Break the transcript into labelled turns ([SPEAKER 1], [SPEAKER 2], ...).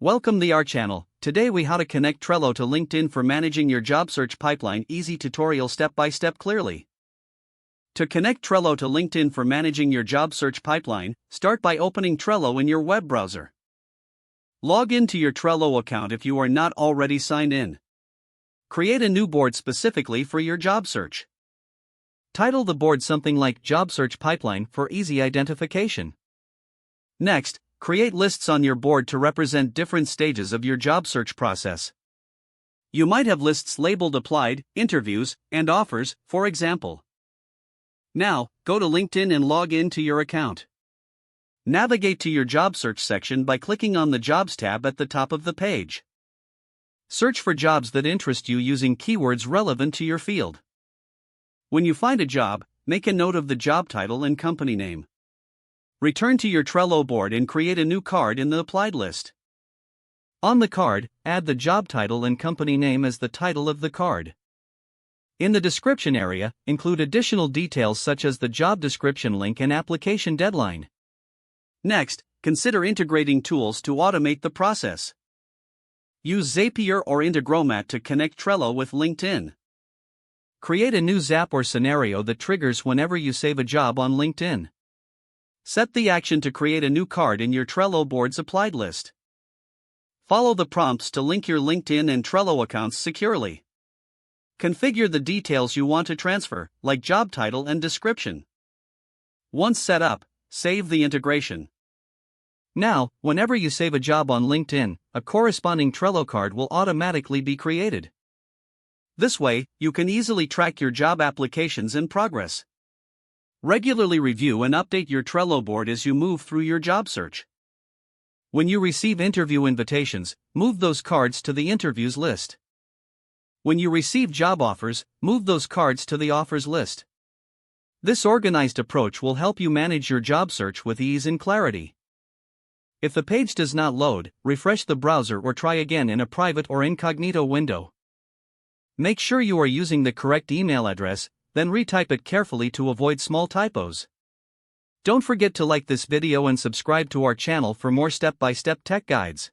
[SPEAKER 1] Welcome to our channel. Today we how to connect Trello to LinkedIn for managing your job search pipeline. Easy tutorial step by step clearly. To connect Trello to LinkedIn for managing your job search pipeline, start by opening Trello in your web browser. Log into your Trello account if you are not already signed in. Create a new board specifically for your job search. Title the board something like Job Search Pipeline for easy identification. Next, create lists on your board to represent different stages of your job search process. You might have lists labeled applied, interviews, and offers, for example. Now, go to LinkedIn and log in to your account. Navigate to your job search section by clicking on the Jobs tab at the top of the page. Search for jobs that interest you using keywords relevant to your field. When you find a job, make a note of the job title and company name. Return to your Trello board and create a new card in the applied list. On the card, add the job title and company name as the title of the card. In the description area, include additional details such as the job description link and application deadline. Next, consider integrating tools to automate the process. Use Zapier or Integromat to connect Trello with LinkedIn. Create a new Zap or scenario that triggers whenever you save a job on LinkedIn. Set the action to create a new card in your Trello board's applied list. Follow the prompts to link your LinkedIn and Trello accounts securely. Configure the details you want to transfer, like job title and description. Once set up, save the integration. Now, whenever you save a job on LinkedIn, a corresponding Trello card will automatically be created. This way, you can easily track your job applications in progress. Regularly review and update your Trello board as you move through your job search. When you receive interview invitations, move those cards to the interviews list. When you receive job offers, move those cards to the offers list. This organized approach will help you manage your job search with ease and clarity. If the page does not load, refresh the browser or try again in a private or incognito window. Make sure you are using the correct email address, then retype it carefully to avoid small typos. Don't forget to like this video and subscribe to our channel for more step-by-step tech guides.